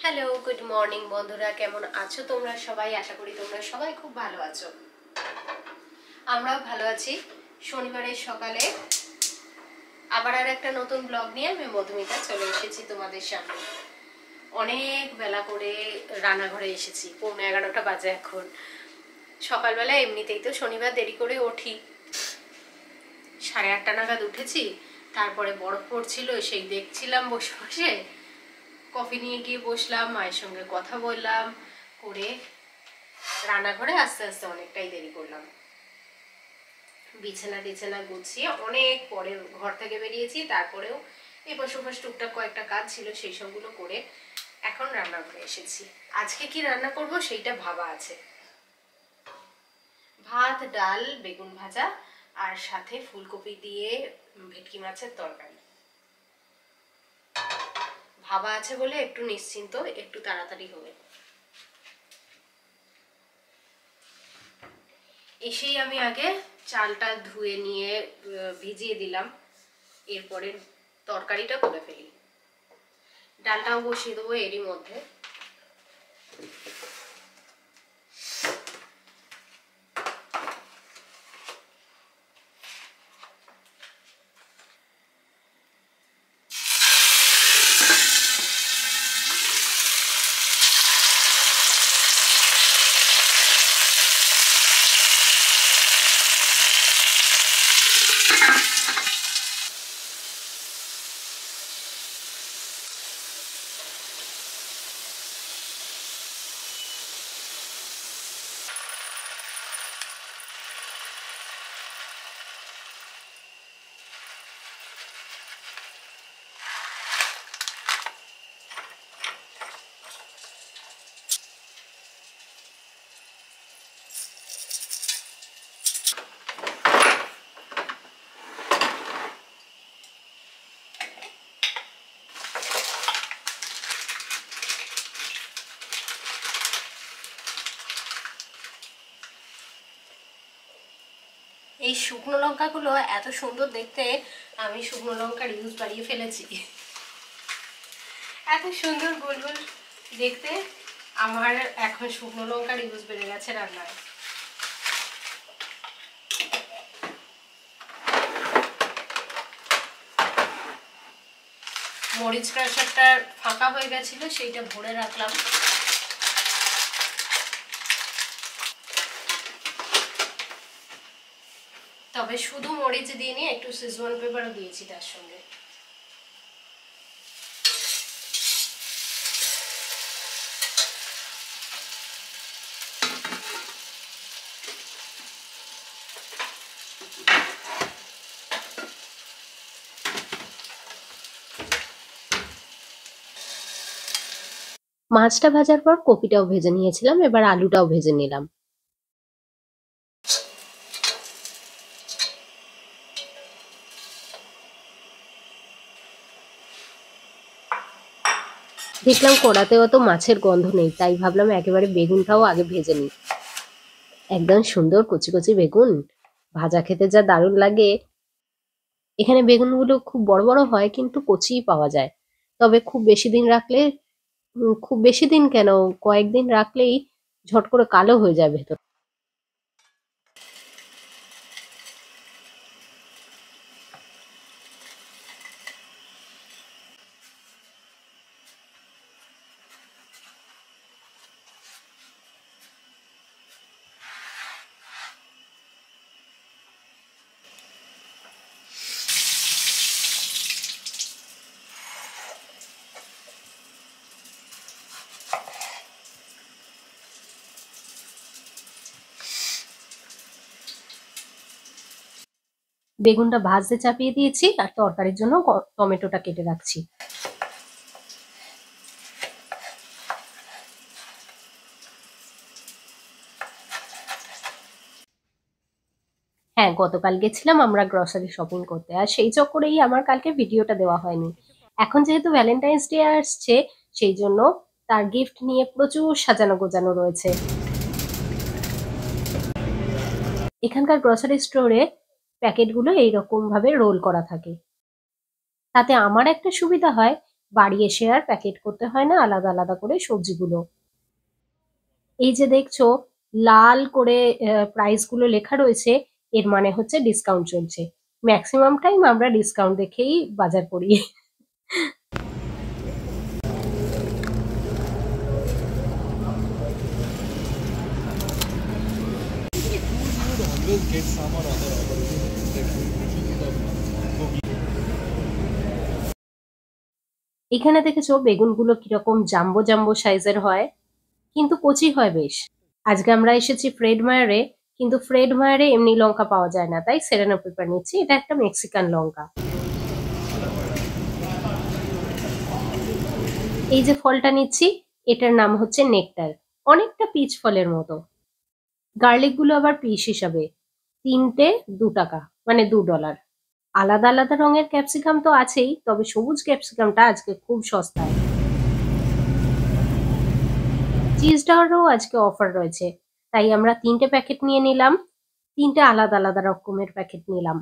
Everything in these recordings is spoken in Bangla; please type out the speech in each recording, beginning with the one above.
হ্যালো, গুড মর্নিং বন্ধুরা, কেমন আছো তোমরা সবাই? আশা করি তোমরা সবাই খুব ভালো আছো। আমরাও ভালো আছি। শনিবারের সকালে আবার আর একটা নতুন ব্লগ নিয়ে আমি মধুমিতা চলে এসেছি তোমাদের সামনে। অনেক বেলা করে রান্নাঘরে এসেছি, 11:30 বাজে এখন। সকালবেলা এমনিতেই তো শনিবার দেরি করে উঠি, 8:30 নাগাদ উঠেছি। তারপরে বরফ পড়ছিল, সেই দেখছিলাম বসে বসে। কফি নিয়ে গিয়ে বসলাম, মায়ের সঙ্গে কথা বললাম, করে রান্নাঘরে আস্তে আস্তে অনেকটাই দেরি করলাম। বিছানা টিছানা গুছিয়ে অনেক পরে ঘর থেকে বেরিয়েছি, তারপরেও এপাশ ওপাশ টুকটাক কয়েকটা কাজ ছিল, সেই সবগুলো করে এখন রান্নাঘরে এসেছি। আজকে কি রান্না করব সেইটা ভাবা আছে। ভাত, ডাল, বেগুন ভাজা আর সাথে ফুলকপি দিয়ে ভেটকি মাছের তরকারি ভাবা আছে বলে একটু নিশ্চিন্ত, একটু তাড়াতাড়ি হবে। এসেই আমি আগে চালটা ধুয়ে নিয়ে ভিজিয়ে দিলাম, এরপরে তরকারিটা করে ফেলি। ডালটাও বসিয়ে দেবো এরই মধ্যে। এই শুকনো লঙ্কাগুলো এত সুন্দর দেখতে, আমি শুকনো লঙ্কার ইউজ বাড়িয়ে ফেলেছি। এত সুন্দর গোল গোল দেখতে, আমার এখন শুকনো লঙ্কার ইউজ বেড়ে গেছে রান্নায়। মরিচ ক্রাশারটা ফাঁকা হয়ে গেছিল, সেইটা ভরে রাখলাম। তবে শুধু মরিচ দিয়ে নিয়ে একটু সিজওয়ান পেপারও দিয়েছি তার সঙ্গে। মাছটা ভাজার পর কপিটাও ভেজে নিয়েছিলাম, এবার আলুটাও ভেজে নিলাম। দেখলাম কড়াতেও অত মাছের গন্ধ নেই, তাই ভাবলাম একেবারে বেগুনটাও আগে ভেজে নিই। একদম সুন্দর কচি কচি বেগুন, ভাজা খেতে যা দারুণ লাগে। এখানে বেগুনগুলো খুব বড় বড় হয়, কিন্তু কচিই পাওয়া যায়। তবে খুব বেশি দিন রাখলে, খুব বেশি দিন কেন, কয়েকদিন রাখলেই ঝট করে কালো হয়ে যায় ভেতর। বেগুনটা ভাজতে চাপিয়ে দিয়েছি, আর তরকারির জন্য টমেটোটা কেটে রাখছি। হ্যাঁ, গতকাল গেছিলাম আমরা গ্রসারি শপিং করতে, আর সেই চক্করেই আমার কালকে ভিডিওটা দেওয়া হয়নি। এখন যেহেতু ভ্যালেন্টাইন্স ডে আসছে, সেই জন্য তার গিফট নিয়ে প্রচুর সাজানো গোজানো রয়েছে। এখানকার গ্রসারি স্টোরে প্যাকেটগুলো এইরকম ভাবে রোল করা থাকে। তাতে আমার একটা সুবিধা হয়, বাড়ি এসে আর প্যাকেট করতে হয় না আলাদা আলাদা করে সবজিগুলো। এই যে দেখছো লাল করে প্রাইস গুলো লেখা রয়েছে, এর মানে হচ্ছে ডিসকাউন্ট চলছে। ম্যাক্সিমাম টাইম আমরা ডিসকাউন্ট দেখেই বাজার করি। এখানে দেখেছো বেগুনগুলো কিরকম জাম্বো জাম্বো সাইজের হয়, কিন্তু কচি হয় বেশ। আজকে আমরা এসেছি ফ্রেড মায়ারে, কিন্তু ফ্রেড মায়ারে এমনি লঙ্কা পাওয়া যায় না, তাই সেরেনা পেপার নিচ্ছি। এটা একটা মেক্সিকান লঙ্কা। এই যে ফলটা নিচ্ছি, এটার নাম হচ্ছে নেকটার, অনেকটা পিচ ফলের মতো। গার্লিক গুলো আবার পিস হিসাবে, 3টে 2 টাকা, মানে $2। আলাদা আলাদা রঙের ক্যাপসিকাম তো আছেই, তবে সবুজ ক্যাপসিকামটা আজকে খুব সস্তায়। চিজটারও আজকে অফার রয়েছে, তাই আমরা 3টে প্যাকেট নিয়ে নিলাম। 3টে আলাদা আলাদা রকমের প্যাকেট নিলাম।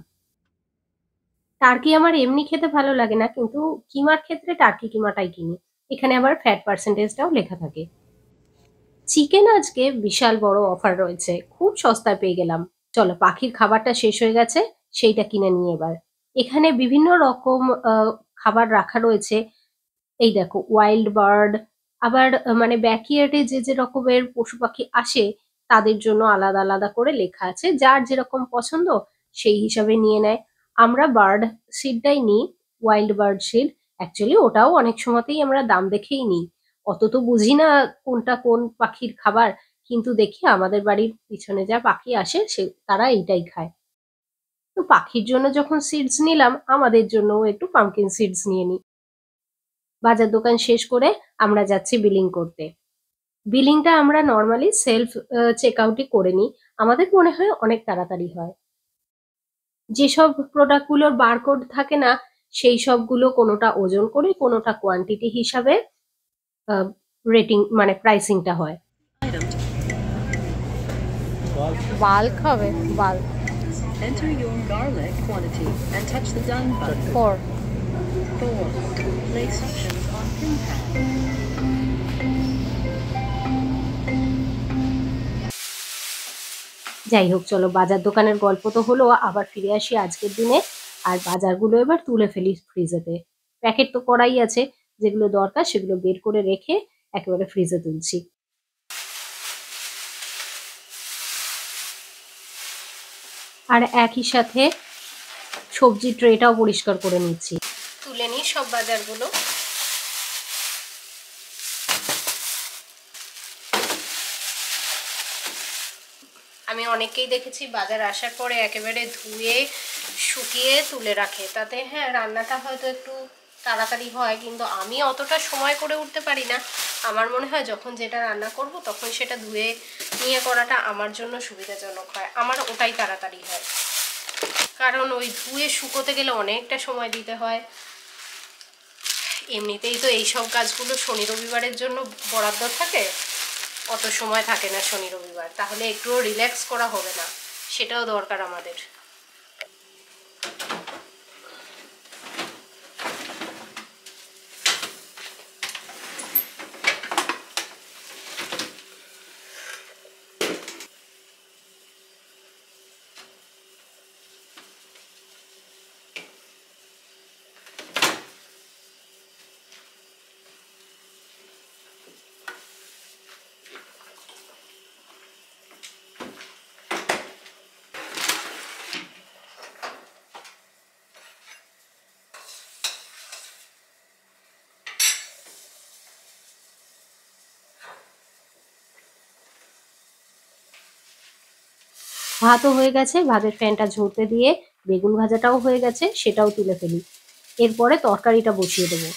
টার্কি আমার এমনি খেতে ভালো লাগে না, কিন্তু কিমার ক্ষেত্রে টার্কি কিমাটাই কিনি। এখানে আবার ফ্যাট পার্সেন্টেজটাও লেখা থাকে। চিকেন আজকে বিশাল বড় অফার রয়েছে, খুব সস্তায় পেয়ে গেলাম। চলো, পাখির খাবারটা শেষ হয়ে গেছে, সেইটা কিনে নিই এবার। এখানে বিভিন্ন রকম খাবার রাখা রয়েছে। এই দেখো ওয়াইল্ড বার্ড, আবার মানে ব্যাকইয়ার্ডে যে যে রকমের পশু পাখি আসে তাদের জন্য আলাদা আলাদা করে লেখা আছে, যার যেরকম পছন্দ সেই হিসাবে নিয়ে নেয়। আমরা বার্ড সিডটাই নিই, ওয়াইল্ড বার্ড সিড। অ্যাকচুয়ালি ওটাও অনেক সময়তেই আমরা দাম দেখেই নিই, অত তো বুঝি না কোনটা কোন পাখির খাবার, কিন্তু দেখি আমাদের বাড়ির পিছনে যা পাখি আসে সে তারা এইটাই খায়। তো পাখির জন্য যখন সিডস নিলাম, আমাদের জন্যও একটু পামকিন সিডস নিয়ে নিই। বাজার দোকান শেষ করে আমরা যাচ্ছি বিলিং করতে। বিলিংটা আমরা নর্মালি সেলফ চেক আউটই করে নিই, আমাদের মনে হয় অনেক তাড়াতাড়ি হয়। যেসব প্রোডাক্টগুলোর বারকোড থাকে না, সেই সবগুলো কোনোটা ওজন করে কোনোটা কোয়ান্টিটি হিসাবে রেটিং মানে প্রাইসিংটা হয়। বাল্ক হবে, bulk. Enter your garlic quantity and touch the done button. 4। 4. Place options on pin pad. যাই হোক, চলো বাজার দোকানের গল্প তো হলো, আবার ফিরে আসি আজকের দিনে। আর বাজারগুলো এবার তুলে ফেলি ফ্রিজেতে। প্যাকেট তো করাই আছে, যেগুলো দরকার সেগুলো বের করে রেখে একেবারে ফ্রিজে তুলছি। আর একই সাথে সবজি ট্রেটাও পরিষ্কার করে নিচ্ছি। তুলে নিই সব বাজারগুলো। আমি অনেকেই দেখেছি বাজার আসার পরে একেবারে ধুয়ে শুকিয়ে তুলে রাখে, তাতে হ্যাঁ রান্নাটা হয়তো একটু তাড়াতাড়ি হয়, কিন্তু আমি অতটা সময় করে উঠতে পারি না। আমার মনে হয় যখন যেটা রান্না করব তখন সেটা ধুয়ে নিয়ে করাটা আমার জন্য সুবিধাজনক হয়, আমার ওটাই তাড়াতাড়ি হয়। কারণ ওই ধুয়ে শুকোতে গেলে অনেকটা সময় দিতে হয়। এমনিতেই তো এইসব কাজগুলো শনি রবিবারের জন্য বরাদ্দ থাকে, অত সময় থাকে না শনি রবিবার, তাহলে একটুও রিল্যাক্স করা হবে না, সেটাও দরকার আমাদের। ভাতও হয়ে গেছে, ভাতের ফ্যানটা ঝরতে দিয়ে বেগুন ভাজাটাও হয়ে গেছে, সেটাও তুলে ফেলি। এরপরে তরকারিটা বসিয়ে দেবো।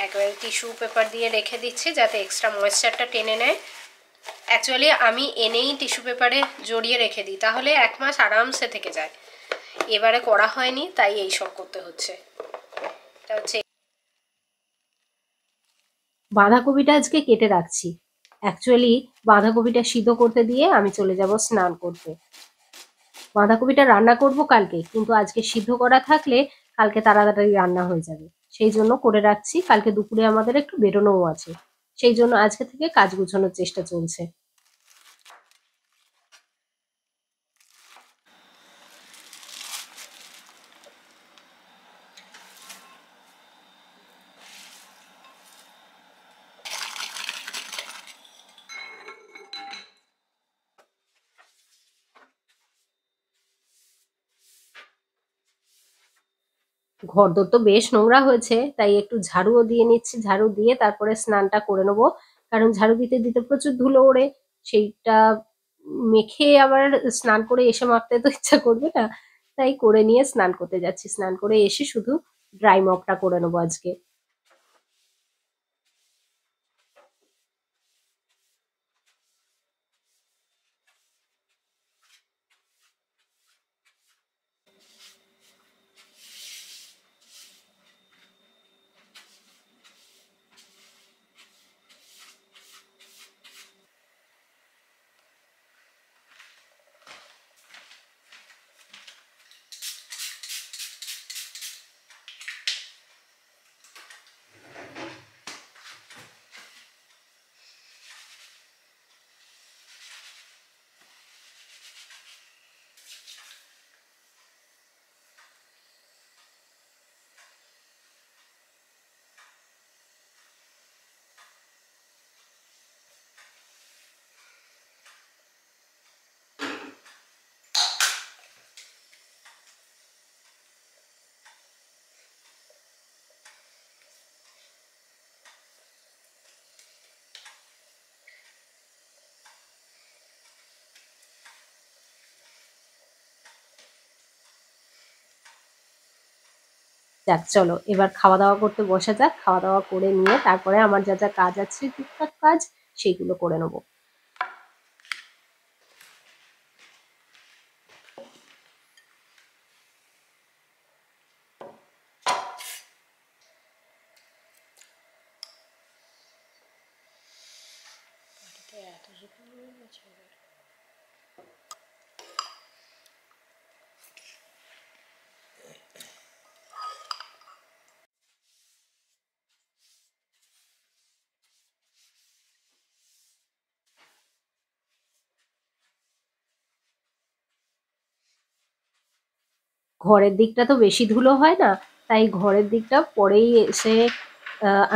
একবারে টিস্যু পেপার দিয়ে রেখে দিচ্ছি যাতে এক্সট্রা ময়েশ্চারটা টেনে নেয়। অ্যাকচুয়ালি আমি এনেই টিস্যু পেপারে জড়িয়ে রেখে দিই, তাহলে 1 মাস আরামসে থেকে যায়। এবারে করা হয়নি তাই এই সব করতে হচ্ছে। এটা হচ্ছে বাঁধাকপিটা আজকে কেটে রাখছি। অ্যাকচুয়ালি বাঁধাকপিটা সিদ্ধ করতে দিয়ে আমি চলে যাব স্নান করতে। বাঁধাকপিটা রান্না করব কালকে, কিন্তু আজকে সিদ্ধ করা থাকলে কালকে তাড়াতাড়ি রান্না হয়ে যাবে। সেই জন্য করে রাখছি, কালকে দুপুরে আমাদের একটু বেরোনোও আছে। সেই জন্য আজকে থেকে কাজ গুছানোর চেষ্টা চলছে। ঘরদোর তো বেশ নোংরা হয়েছে, তাই একটু ঝাড়ুও দিয়ে নিচ্ছি। ঝাড়ু দিয়ে তারপরে স্নানটা করে নেবো, কারণ ঝাড়ু দিতে দিতে প্রচুর ধুলো ওড়ে। সেইটা মেখে আবার স্নান করে এসে মাখতে তো ইচ্ছা করবে না, তাই করে নিয়ে স্নান করতে যাচ্ছি। স্নান করে এসে শুধু ড্রাই মপটা করে নেবো আজকে। যাক, চলো এবার খাওয়া দাওয়া করতে বসা যাক। খাওয়া দাওয়া করে নিয়ে তারপরে আমার যা যা কাজ আছে, টুকটাক কাজ, সেইগুলো করে নেবো। ঘরের দিকটা তো বেশি ধুলো হয় না, তাই ঘরের দিকটা পরেই এসে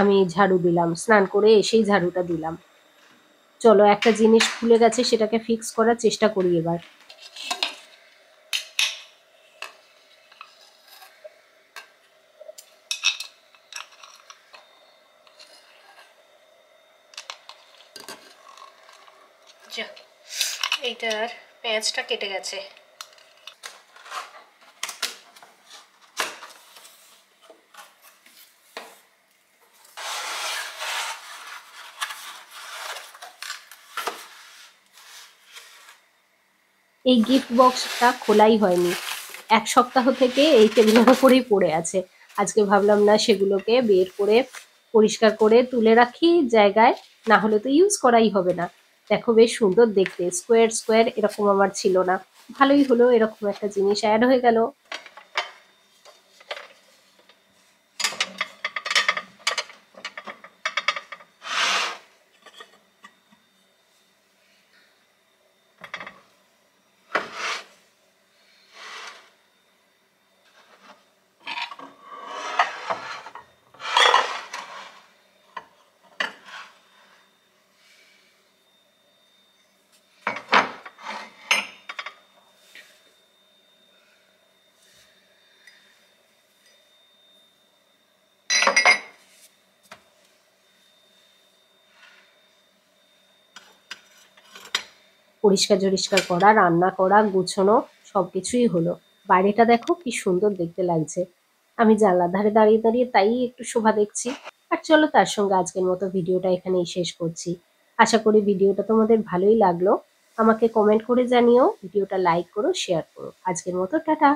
আমি ঝাড়ু দিলাম। স্নান করে এসেই ঝাড়ুটা দিলাম। চলো, একটা জিনিস খুলে গেছে, সেটাকে ফিক্স করার চেষ্টা করি এবার। এইটার পেঁয়াজটা কেটে গেছে। এই গিফট বক্সটা খোলাই হয়নি, 1 সপ্তাহ থেকে এই টেবিলের ওপরেই পড়ে আছে। আজকে ভাবলাম না সেগুলোকে বের করে পরিষ্কার করে তুলে রাখি জায়গায়, না হলে তো ইউজ করাই হবে না। দেখো, বেশ সুন্দর দেখতে, স্কোয়ার স্কোয়ার, এরকম আমার ছিল না। ভালোই হলো, এরকম একটা জিনিস অ্যাড হয়ে গেল। পরিষ্কার জরিষ্কার করা, রান্না করা, গুছোনো, সবকিছুই হলো। বাইরেটা দেখো কি সুন্দর দেখতে লাগছে। আমি জানলার ধারে দাঁড়িয়ে দাঁড়িয়ে তাই একটু শোভা দেখছি। আর চলো তার সঙ্গে আজকের মতো ভিডিওটা এখানেই শেষ করছি। আশা করি ভিডিওটা তোমাদের ভালোই লাগলো। আমাকে কমেন্ট করে জানিও, ভিডিওটা লাইক করো, শেয়ার করো। আজকের মতো টাটা।